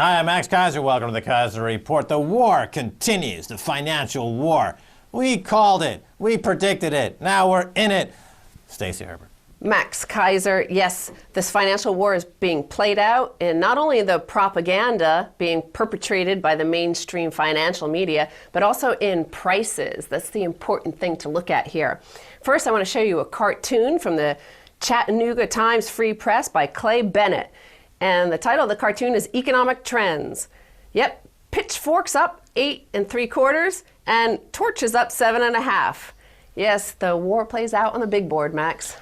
Hi, I'm Max Keiser. Welcome to the Keiser Report. The war continues, the financial war. We called it. We predicted it. Now we're in it. Stacy Herbert. Max Keiser, yes, this financial war is being played out in not only the propaganda being perpetrated by the mainstream financial media, but also in prices. That's the important thing to look at here. First, I want to show you a cartoon from the Chattanooga Times Free Press by Clay Bennett. And the title of the cartoon is Economic Trends. Yep, pitchforks up 8 3/4 and torches up 7 1/2. Yes, the war plays out on the big board, Max.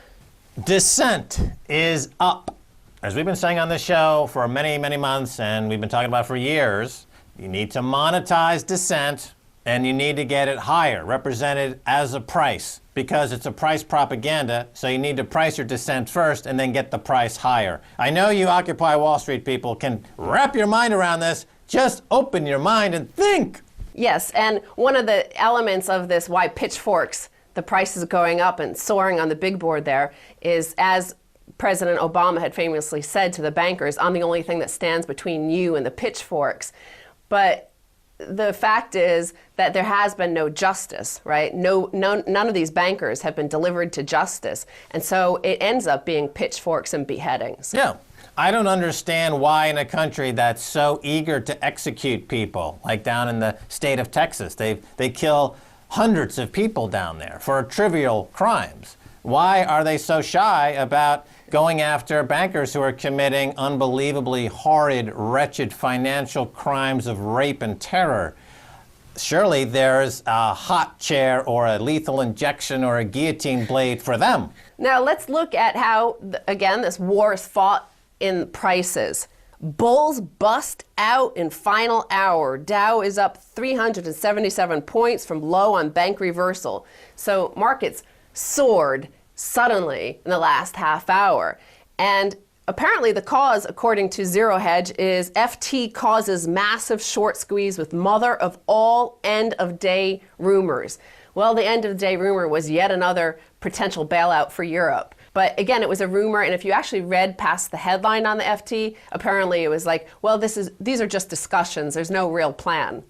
Dissent is up. As we've been saying on this show for many, many months, and we've been talking about for years, you need to monetize dissent, and you need to get it higher, represented as a price, because it's a price propaganda, so you need to price your dissent first and then get the price higher. I know you Occupy Wall Street people can wrap your mind around this. Just open your mind and think. Yes, and one of the elements of this, why pitchforks, the price is going up and soaring on the big board there, is as President Obama had famously said to the bankers, I'm the only thing that stands between you and the pitchforks. But the fact is that there has been no justice, right? None of these bankers have been delivered to justice. And so it ends up being pitchforks and beheadings. Yeah. I don't understand why in a country that's so eager to execute people, like down in the state of Texas, they kill hundreds of people down there for trivial crimes. Why are they so shy about going after bankers who are committing unbelievably horrid, wretched financial crimes of rape and terror? Surely there's a hot chair or a lethal injection or a guillotine blade for them. Now let's look at how, again, this war is fought in prices. Bulls bust out in final hour. Dow is up 377 points from low on bank reversal. So markets soared suddenly in the last half hour. And apparently the cause, according to Zero Hedge, is FT causes massive short squeeze with mother of all end of day rumors. Well, the end of day rumor was yet another potential bailout for Europe. But again, it was a rumor, and if you actually read past the headline on the FT, apparently it was like, well, these are just discussions. There's no real plan.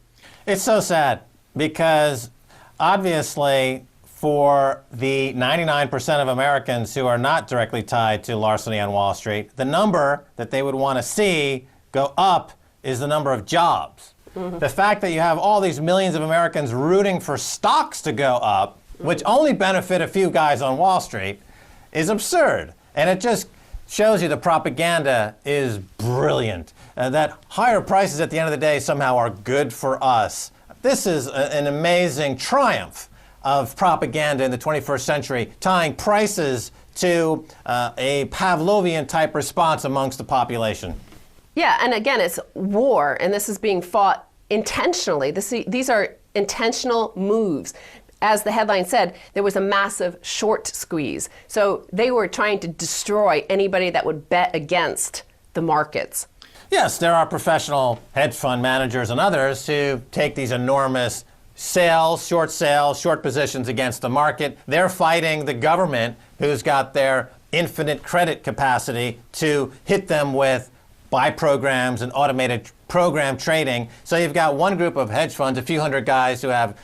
It's so sad because obviously for the 99% of Americans who are not directly tied to larceny on Wall Street, the number that they would want to see go up is the number of jobs. Mm-hmm. The fact that you have all these millions of Americans rooting for stocks to go up, which only benefit a few guys on Wall Street, is absurd. And it just shows you the propaganda is brilliant. That higher prices at the end of the day somehow are good for us. This is an amazing triumph of propaganda in the 21st century, tying prices to a Pavlovian type response amongst the population. Yeah, and again, it's war, and this is being fought intentionally. These are intentional moves. As the headline said, there was a massive short squeeze. So they were trying to destroy anybody that would bet against the markets. Yes, there are professional hedge fund managers and others who take these enormous short positions against the market. They're fighting the government, who's got their infinite credit capacity to hit them with buy programs and automated program trading. So you've got one group of hedge funds, a few hundred guys who have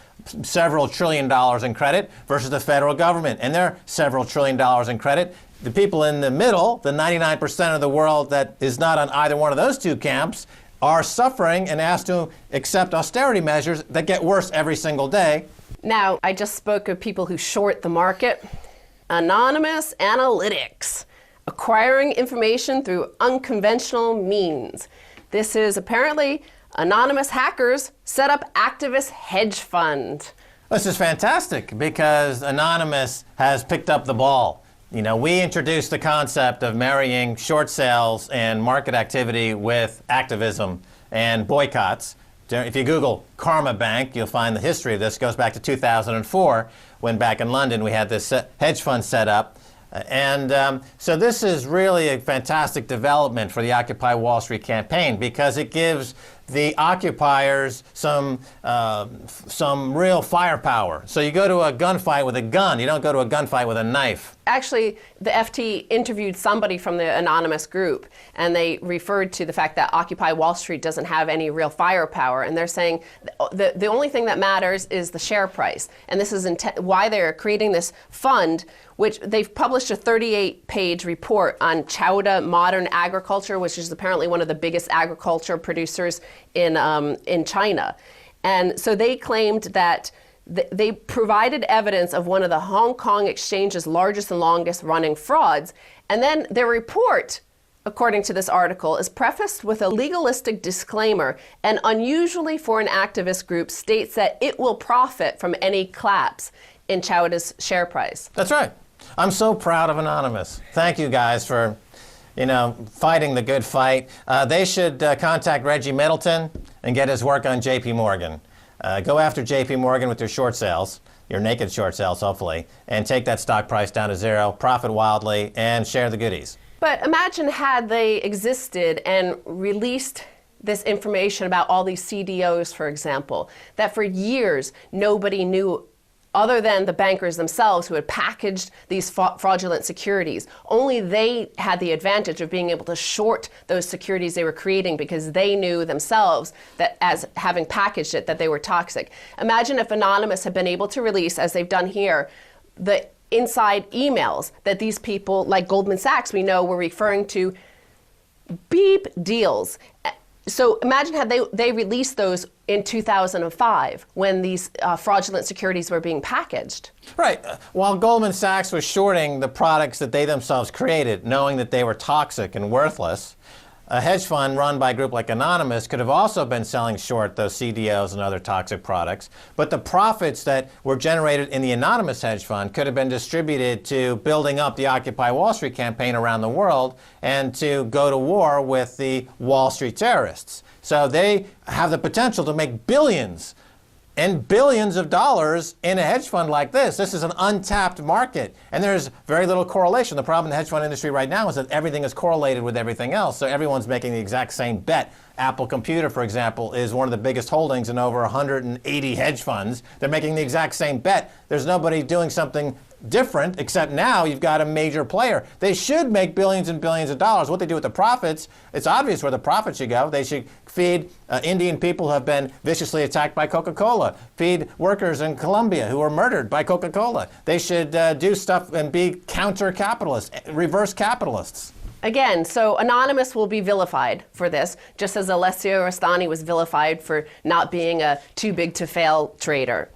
several $1 trillion in credit versus the federal government, and they're several $1 trillion in credit. The people in the middle, the 99% of the world that is not on either one of those two camps, are suffering and asked to accept austerity measures that get worse every single day. Now, I just spoke of people who short the market. Anonymous analytics, acquiring information through unconventional means. This is apparently anonymous hackers set up activist hedge fund. This is fantastic because Anonymous has picked up the ball. You know, we introduced the concept of marrying short sales and market activity with activism and boycotts. If you Google Karma Bank, you'll find the history of this. It goes back to 2004 when back in London we had this hedge fund set up. So this is really a fantastic development for the Occupy Wall Street campaign because it gives the occupiers some real firepower. So you go to a gunfight with a gun. You don't go to a gunfight with a knife. Actually, the FT interviewed somebody from the anonymous group, and they referred to the fact that Occupy Wall Street doesn't have any real firepower, and they're saying the only thing that matters is the share price. And this is why they're creating this fund, which they've published a 38-page report on Chowda Modern Agriculture, which is apparently one of the biggest agriculture producers in China. And so they claimed that they provided evidence of one of the Hong Kong exchange's largest and longest running frauds. And then their report, according to this article, is prefaced with a legalistic disclaimer and unusually for an activist group states that it will profit from any collapse in Chowda's share price. That's right. I'm so proud of Anonymous. Thank you guys for, fighting the good fight. They should contact Reggie Middleton and get his work on JP Morgan. Go after JP Morgan with your short sales, your naked short sales hopefully, and take that stock price down to zero, profit wildly, and share the goodies. But imagine had they existed and released this information about all these CDOs, for example, that for years nobody knew other than the bankers themselves who had packaged these fraudulent securities. Only they had the advantage of being able to short those securities they were creating because they knew themselves that as having packaged it, that they were toxic. Imagine if Anonymous had been able to release, as they've done here, the inside emails that these people, like Goldman Sachs, we know were referring to beep deals. So imagine had they released those in 2005 when these fraudulent securities were being packaged. Right. While Goldman Sachs was shorting the products that they themselves created, knowing that they were toxic and worthless, a hedge fund run by a group like Anonymous could have also been selling short those CDOs and other toxic products, but the profits that were generated in the Anonymous hedge fund could have been distributed to building up the Occupy Wall Street campaign around the world and to go to war with the Wall Street terrorists. So they have the potential to make billions and billions of dollars in a hedge fund like this. This is an untapped market, and there's very little correlation. The problem in the hedge fund industry right now is that everything is correlated with everything else, so everyone's making the exact same bet. Apple Computer, for example, is one of the biggest holdings in over 180 hedge funds. They're making the exact same bet. There's nobody doing something different, except now you've got a major player. They should make billions and billions of dollars. What they do with the profits, it's obvious where the profits should go. They should feed Indian people who have been viciously attacked by Coca-Cola, feed workers in Colombia who were murdered by Coca-Cola. They should do stuff and be counter-capitalists, reverse capitalists. Again, so Anonymous will be vilified for this, just as Alessio Rastani was vilified for not being a too-big-to-fail trader.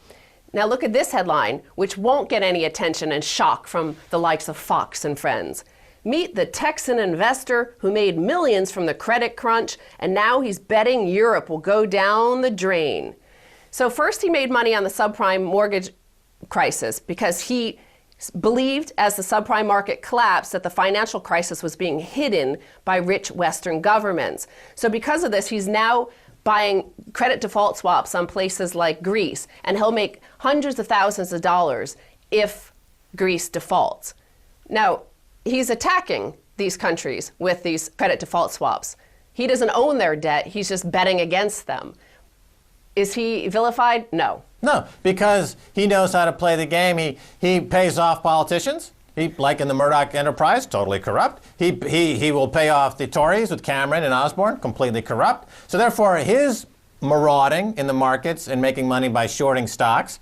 Now look at this headline, which won't get any attention and shock from the likes of Fox and Friends. Meet the Texan investor who made millions from the credit crunch, and now he's betting Europe will go down the drain. So first he made money on the subprime mortgage crisis because he believed as the subprime market collapsed that the financial crisis was being hidden by rich Western governments. So because of this, he's now buying credit default swaps on places like Greece, and he'll make hundreds of thousands of dollars if Greece defaults. Now, he's attacking these countries with these credit default swaps. He doesn't own their debt, he's just betting against them. Is he vilified? No. No, because he knows how to play the game. He pays off politicians. He, like in the Murdoch enterprise, totally corrupt. He will pay off the Tories with Cameron and Osborne, completely corrupt. So therefore, his marauding in the markets and making money by shorting stocks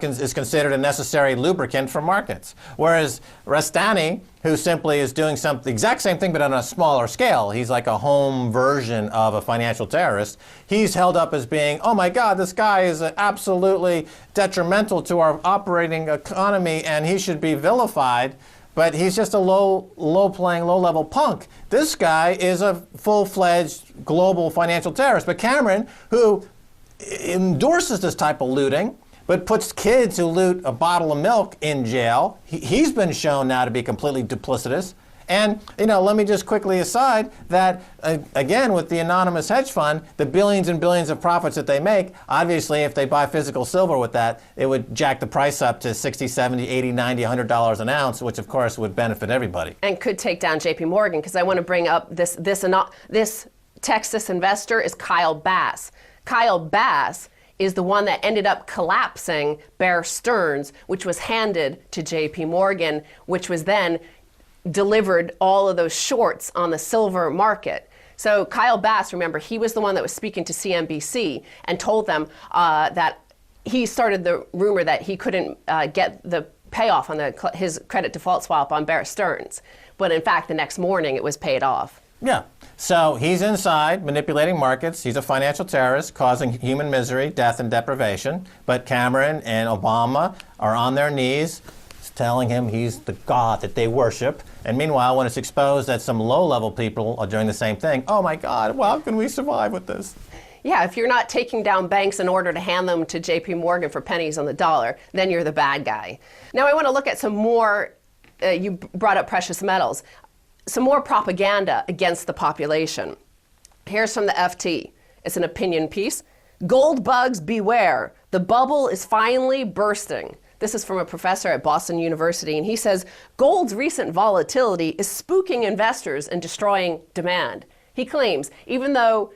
is considered a necessary lubricant for markets. Whereas Rastani, who simply is doing the exact same thing but on a smaller scale, he's like a home version of a financial terrorist, he's held up as being, oh my God, this guy is absolutely detrimental to our operating economy and he should be vilified. But he's just a low-level punk. This guy is a full-fledged global financial terrorist. But Cameron, who endorses this type of looting, but puts kids who loot a bottle of milk in jail, he's been shown now to be completely duplicitous. And, let me just quickly aside that, again, with the Anonymous hedge fund, the billions and billions of profits that they make, obviously, if they buy physical silver with that, it would jack the price up to $60, $70, $80, $90, $100 an ounce, which, of course, would benefit everybody. And could take down JP Morgan, because I want to bring up this Texas investor is Kyle Bass. Kyle Bass is the one that ended up collapsing Bear Stearns, which was handed to JP Morgan, which was then delivered all of those shorts on the silver market. So Kyle Bass, remember, he was the one that was speaking to CNBC and told them that he started the rumor that he couldn't get the payoff on his credit default swap on Bear Stearns. But in fact, the next morning it was paid off. Yeah. So he's inside manipulating markets. He's a financial terrorist causing human misery, death, and deprivation. But Cameron and Obama are on their knees telling him he's the god that they worship. And meanwhile, when it's exposed that some low-level people are doing the same thing, oh my God, well, how can we survive with this? Yeah, if you're not taking down banks in order to hand them to JP Morgan for pennies on the dollar, then you're the bad guy. Now I want to look at some more, you brought up precious metals, some more propaganda against the population. Here's from the FT. It's an opinion piece. Gold bugs beware. The bubble is finally bursting. This is from a professor at Boston University, and he says, gold's recent volatility is spooking investors and destroying demand. He claims, even though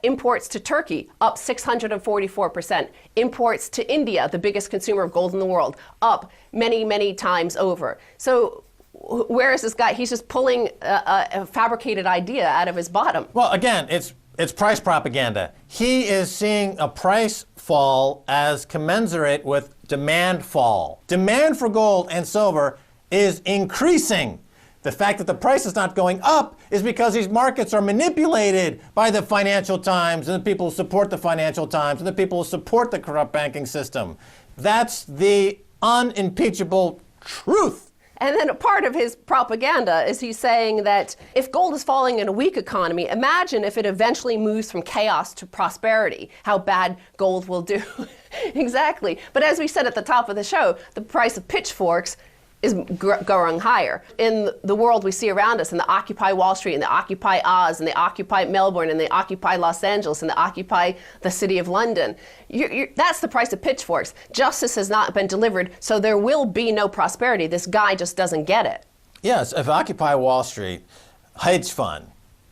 imports to Turkey up 644%, imports to India, the biggest consumer of gold in the world, up many, many times over. So where is this guy? He's just pulling a fabricated idea out of his bottom. Well, again, it's price propaganda. He is seeing a price fall as commensurate with demand fall. Demand for gold and silver is increasing. The fact that the price is not going up is because these markets are manipulated by the Financial Times and the people who support the Financial Times and the people who support the corrupt banking system. That's the unimpeachable truth. And then a part of his propaganda is he's saying that if gold is falling in a weak economy, imagine if it eventually moves from chaos to prosperity, how bad gold will do. Exactly. But as we said at the top of the show, the price of pitchforks is going higher. In the world we see around us, in the Occupy Wall Street, and the Occupy Oz, and the Occupy Melbourne, and the Occupy Los Angeles, and the Occupy the City of London, that's the price of pitchforks. Justice has not been delivered, so there will be no prosperity. This guy just doesn't get it. Yes, if Occupy Wall Street hedge fund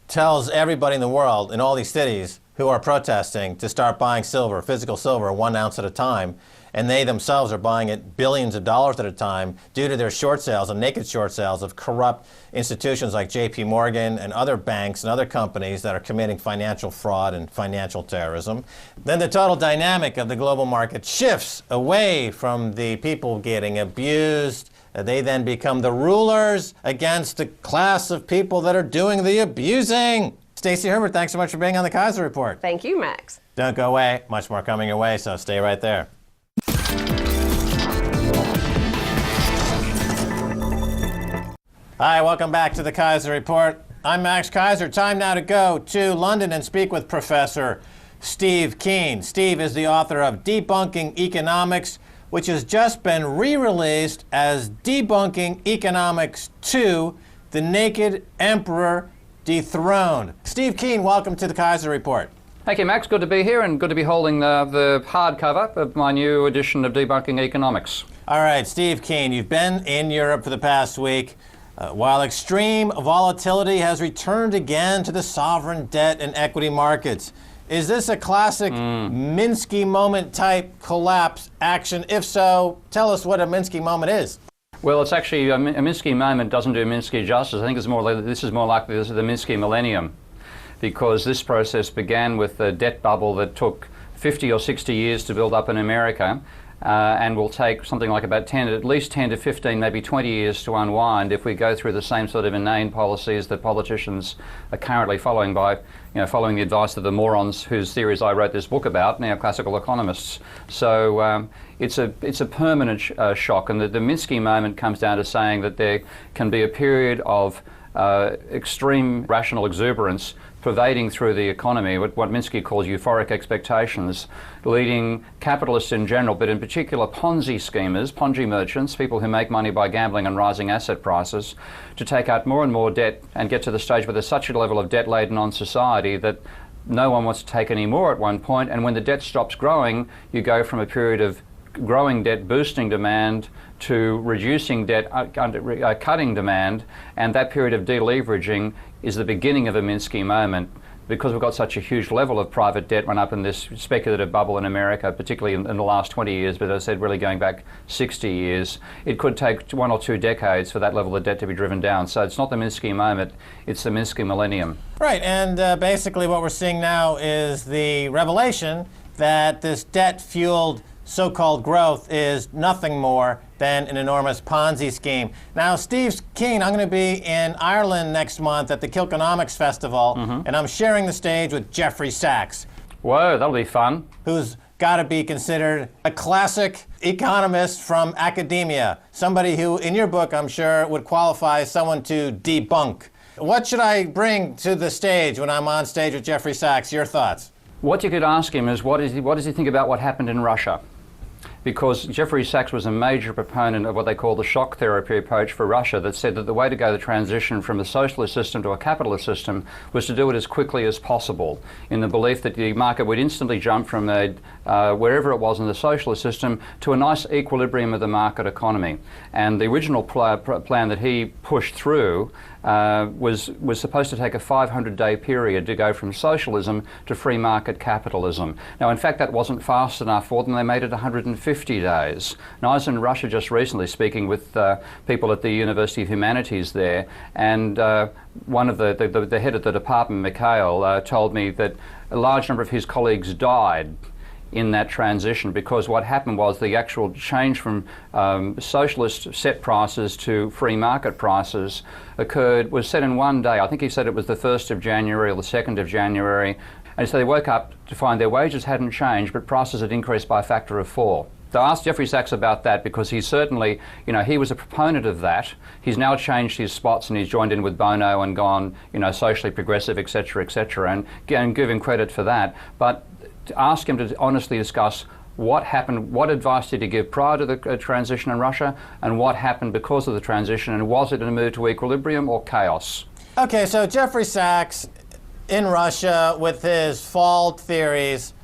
tells everybody in the world, in all these cities who are protesting, to start buying silver, physical silver, 1 ounce at a time, and they themselves are buying it billions of dollars at a time due to their short sales and naked short sales of corrupt institutions like JP Morgan and other banks and other companies that are committing financial fraud and financial terrorism, then the total dynamic of the global market shifts away from the people getting abused. They then become the rulers against a class of people that are doing the abusing. Stacy Herbert, thanks so much for being on the Keiser Report. Thank you, Max. Don't go away. Much more coming your way, so stay right there. Hi, welcome back to the Keiser Report. I'm Max Keiser. Time now to go to London and speak with Professor Steve Keen. Steve is the author of Debunking Economics, which has just been re-released as Debunking Economics 2, The Naked Emperor Dethroned. Steve Keen, welcome to the Keiser Report. Thank you, Max. Good to be here and good to be holding the hardcover of my new edition of Debunking Economics. All right, Steve Keen, you've been in Europe for the past week. While extreme volatility has returned again to the sovereign debt and equity markets, is this a classic Minsky moment type collapse action? If so, tell us what a Minsky moment is. Well, it's actually a Minsky moment doesn't do Minsky justice. I think this is more likely this is the Minsky millennium, because this process began with a debt bubble that took 50 or 60 years to build up in America. And will take something like about at least 10 to 15, maybe 20 years to unwind if we go through the same sort of inane policies that politicians are currently following following the advice of the morons whose theories I wrote this book about, now classical economists. So it's a permanent shock, and the Minsky moment comes down to saying that there can be a period of extreme rational exuberance pervading through the economy, what Minsky calls euphoric expectations, leading capitalists in general, but in particular Ponzi schemers, Ponzi merchants, people who make money by gambling and rising asset prices, to take out more and more debt and get to the stage where there's such a level of debt laden on society that no one wants to take any more at one point, and when the debt stops growing, you go from a period of growing debt boosting demand to reducing debt cutting demand, and that period of deleveraging is the beginning of a Minsky moment. because we've got such a huge level of private debt run up in this speculative bubble in America, particularly in the last 20 years, but as I said, really going back 60 years, it could take 1 or 2 decades for that level of debt to be driven down. So it's not the Minsky moment, it's the Minsky millennium. Right, and basically what we're seeing now is the revelation that this debt-fueled so-called growth is nothing more than an enormous Ponzi scheme. Now, Steve Keen, I'm going to be in Ireland next month at the Kilconomics Festival, and I'm sharing the stage with Jeffrey Sachs. Whoa, that'll be fun. Who's got to be considered a classic economist from academia. Somebody who, in your book, I'm sure, would qualify as someone to debunk. What should I bring to the stage when I'm on stage with Jeffrey Sachs? Your thoughts? What you could ask him is, what does he think about what happened in Russia? Because Jeffrey Sachs was a major proponent of what they call the shock therapy approach for Russia, that said that the way to go the transition from a socialist system to a capitalist system was to do it as quickly as possible, in the belief that the market would instantly jump from wherever it was in the socialist system to a nice equilibrium of the market economy. And the original plan that he pushed through was supposed to take a 500-day period to go from socialism to free market capitalism. Now, in fact, that wasn't fast enough for them. They made it 150 days. Now, I was in Russia just recently speaking with people at the University of Humanities there, and one of the head of the department, Mikhail, told me that a large number of his colleagues died in that transition, because what happened was the actual change from socialist set prices to free market prices was set in one day. I think he said it was the 1st of January or the 2nd of January. And so they woke up to find their wages hadn't changed, but prices had increased by a factor of 4. So I asked Jeffrey Sachs about that, because he certainly, he was a proponent of that. He's now changed his spots and he's joined in with Bono and gone, socially progressive, et cetera, and give him credit for that. But to ask him to honestly discuss what happened, what advice did he give prior to the transition in Russia, and what happened because of the transition, and was it a move to equilibrium or chaos? Okay, so Jeffrey Sachs in Russia with his fault theories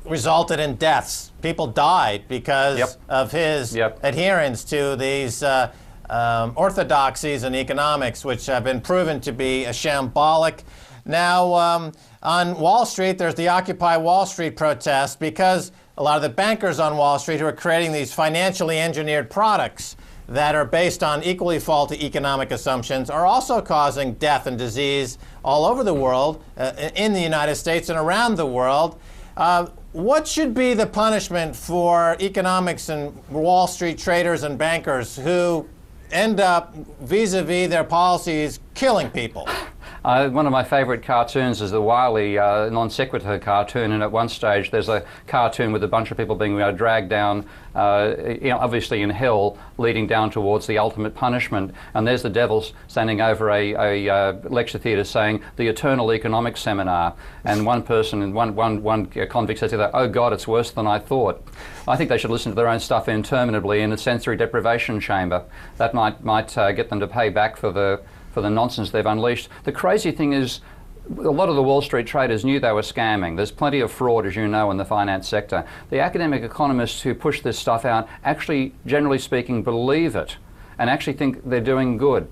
resulted in deaths. People died because of his adherence to these orthodoxies in economics, which have been proven to be a shambolic. Now, on Wall Street, there's the Occupy Wall Street protest, because a lot of the bankers on Wall Street who are creating these financially engineered products that are based on equally faulty economic assumptions are also causing death and disease all over the world, in the United States and around the world. What should be the punishment for economics and Wall Street traders and bankers who end up, vis-a-vis their policies, killing people? One of my favourite cartoons is the Wiley non sequitur cartoon, and at one stage there's a cartoon with a bunch of people being dragged down, obviously in hell, leading down towards the ultimate punishment. And there's the devil standing over a lecture theatre saying, "The Eternal Economics Seminar." And one person, one convict says to that, "Oh God, it's worse than I thought." I think they should listen to their own stuff interminably in a sensory deprivation chamber. That might get them to pay back for the nonsense they've unleashed. The crazy thing is, a lot of the Wall Street traders knew they were scamming. There's plenty of fraud, as you know, in the finance sector. The academic economists who push this stuff out actually, generally speaking, believe it and actually think they're doing good.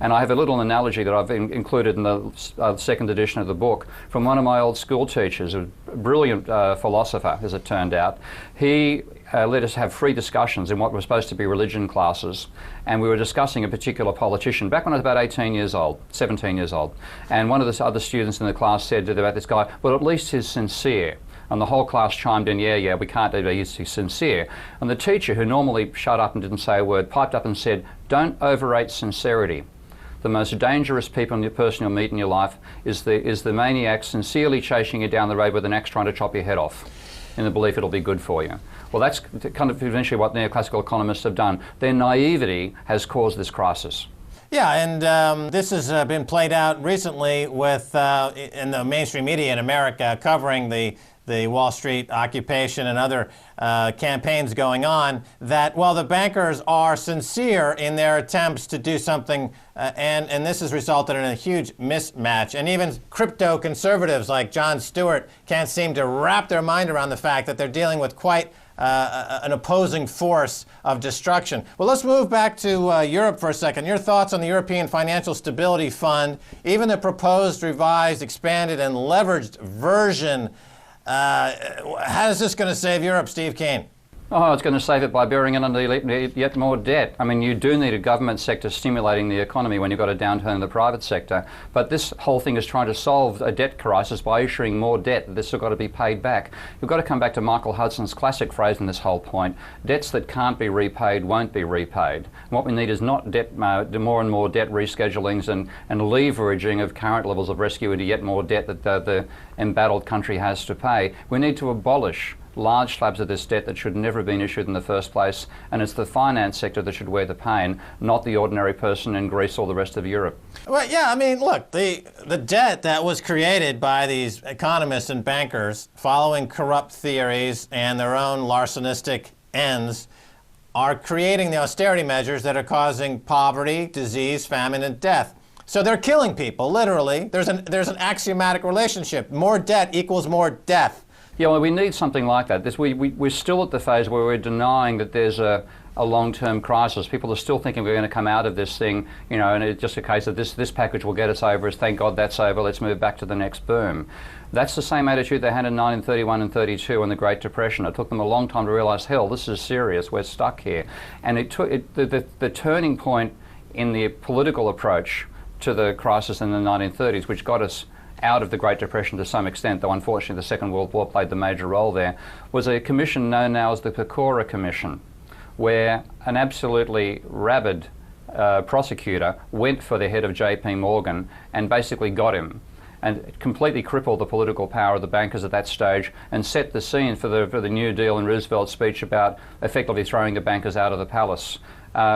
And I have a little analogy that I've included in the second edition of the book from one of my old school teachers, a brilliant philosopher, as it turned out. He let us have free discussions in what were supposed to be religion classes, and we were discussing a particular politician back when I was about 18 years old, 17 years old. And one of the other students in the class said about this guy, "Well, at least he's sincere." And the whole class chimed in, yeah, we can't do that, he's sincere. And the teacher, who normally shut up and didn't say a word, piped up and said, "Don't overrate sincerity. The most dangerous person you'll meet in your life is the maniac sincerely chasing you down the road with an axe trying to chop your head off in the belief it'll be good for you." Well, that's kind of eventually what neoclassical economists have done. Their naivety has caused this crisis. Yeah, and this has been played out recently with in the mainstream media in America covering the Wall Street occupation and other campaigns going on, that, well, the bankers are sincere in their attempts to do something, and this has resulted in a huge mismatch. And even crypto conservatives like Jon Stewart can't seem to wrap their mind around the fact that they're dealing with quite an opposing force of destruction. Well, let's move back to Europe for a second. Your thoughts on the European Financial Stability Fund, even the proposed, revised, expanded, and leveraged version. How is this going to save Europe, Steve Keen? Oh, it's going to save it by bearing it under yet more debt. I mean, you do need a government sector stimulating the economy when you've got a downturn in the private sector. But this whole thing is trying to solve a debt crisis by issuing more debt that's still got to be paid back. You've got to come back to Michael Hudson's classic phrase in this whole point: debts that can't be repaid won't be repaid. And what we need is not more and more debt reschedulings and leveraging of current levels of rescue into yet more debt that the embattled country has to pay. We need to abolish large slabs of this debt that should never have been issued in the first place, and it's the finance sector that should wear the pain, not the ordinary person in Greece or the rest of Europe. Well, yeah, I mean, look, the debt that was created by these economists and bankers following corrupt theories and their own larcenistic ends are creating the austerity measures that are causing poverty, disease, famine, and death. So they're killing people, literally. There's an axiomatic relationship. More debt equals more death. Yeah, well, we need something like that. We're still at the phase where we're denying that there's a long-term crisis. People are still thinking we're going to come out of this thing, you know, and it's just a case of this package will get us over. Thank God that's over. Let's move back to the next boom. That's the same attitude they had in 1931 and 32 in the Great Depression. It took them a long time to realize, hell, this is serious. We're stuck here. And it took the turning point in the political approach to the crisis in the 1930s, which got us out of the Great Depression to some extent, though unfortunately the Second World War played the major role there, was a commission known now as the Pecora Commission, where an absolutely rabid prosecutor went for the head of JP Morgan and basically got him, and completely crippled the political power of the bankers at that stage and set the scene for the New Deal in Roosevelt's speech about effectively throwing the bankers out of the palace.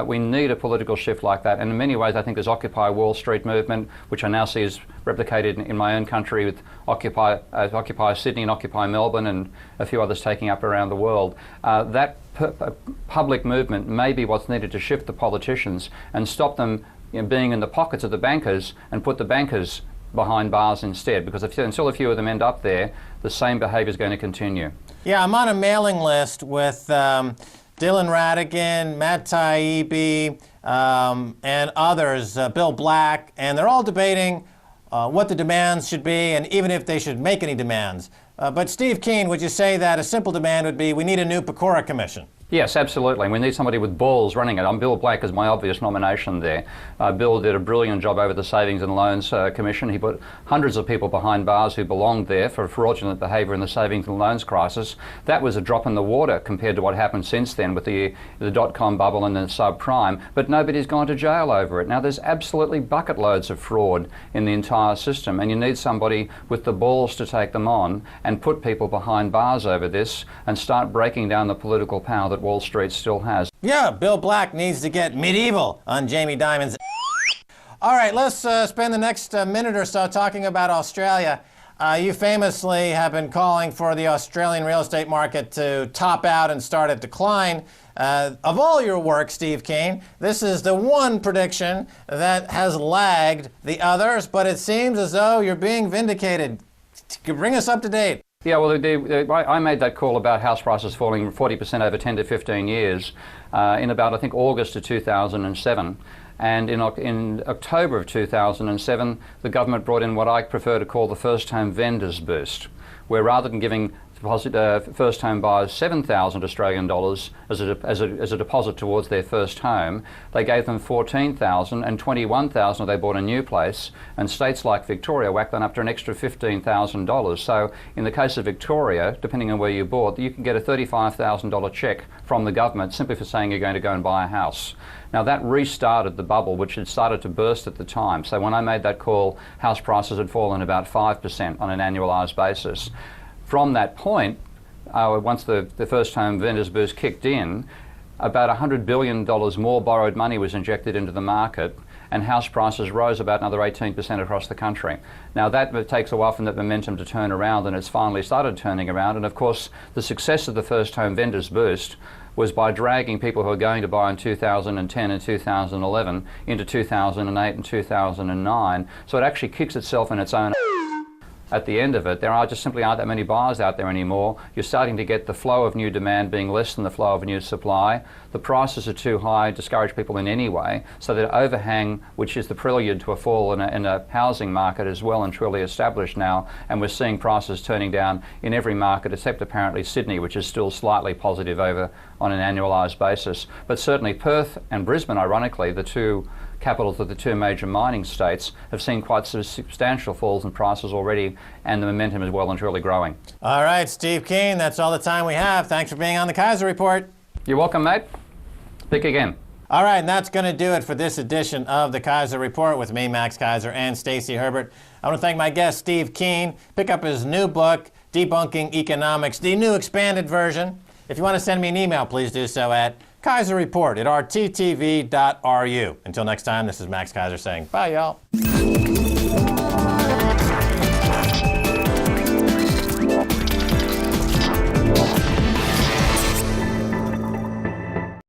We need a political shift like that, and in many ways I think this Occupy Wall Street movement, which I now see is replicated in my own country with Occupy Sydney and Occupy Melbourne and a few others taking up around the world, that public movement may be what's needed to shift the politicians and stop them being in the pockets of the bankers and put the bankers behind bars instead, because until a few of them end up there, the same behaviour is going to continue. Yeah, I'm on a mailing list with Dylan Ratigan, Matt Taibbi, and others, Bill Black, and they're all debating what the demands should be and even if they should make any demands. But Steve Keen, would you say that a simple demand would be we need a new Pecora Commission? Yes, absolutely. We need somebody with balls running it. Bill Black is my obvious nomination there. Bill did a brilliant job over the Savings and Loans Commission. He put hundreds of people behind bars who belonged there for fraudulent behaviour in the savings and loans crisis. That was a drop in the water compared to what happened since then with the dot-com bubble and the subprime, but nobody's gone to jail over it. Now there's absolutely bucket loads of fraud in the entire system, and you need somebody with the balls to take them on and put people behind bars over this and start breaking down the political power that Wall Street still has. Yeah, Bill Black needs to get medieval on Jamie Dimon's. All right, let's spend the next minute or so talking about Australia. You famously have been calling for the Australian real estate market to top out and start a decline. Of all your work, Steve Keen, this is the one prediction that has lagged the others, but it seems as though you're being vindicated. Bring us up to date. Yeah, well, I made that call about house prices falling 40% over 10 to 15 years in about, I think, August of 2007. And in October of 2007, the government brought in what I prefer to call the first home vendors boost, where rather than giving first home buyers 7,000 Australian dollars as a deposit towards their first home, they gave them 14,000 and 21,000 if they bought a new place, and states like Victoria whacked them up to an extra $15,000. So in the case of Victoria, depending on where you bought, you can get a $35,000 cheque from the government simply for saying you're going to go and buy a house. Now that restarted the bubble, which had started to burst at the time. So when I made that call, house prices had fallen about 5% on an annualised basis. From that point, once the first home vendors boost kicked in, about $100 billion more borrowed money was injected into the market, and house prices rose about another 18% across the country. Now that takes a while for that momentum to turn around, and it's finally started turning around. And of course, the success of the first home vendors boost was by dragging people who are going to buy in 2010 and 2011 into 2008 and 2009. So it actually kicks itself in its own at the end of it, there just simply aren't that many buyers out there anymore. You're starting to get the flow of new demand being less than the flow of new supply. The prices are too high, discourage people in any way. So the overhang, which is the prelude to a fall in a housing market, is well and truly established now. And we're seeing prices turning down in every market except apparently Sydney, which is still slightly positive over on an annualised basis. But certainly Perth and Brisbane, ironically, the two capitals of the two major mining states, have seen quite substantial falls in prices already, and the momentum is well and truly growing. All right, Steve Keen, that's all the time we have. Thanks for being on the Keiser Report. You're welcome, mate. Speak again. All right, and that's going to do it for this edition of the Keiser Report with me, Max Keiser, and Stacy Herbert. I want to thank my guest, Steve Keen. Pick up his new book, Debunking Economics, the new expanded version. If you want to send me an email, please do so at KeiserReport@rttv.ru. Until next time, this is Max Keiser saying bye, y'all.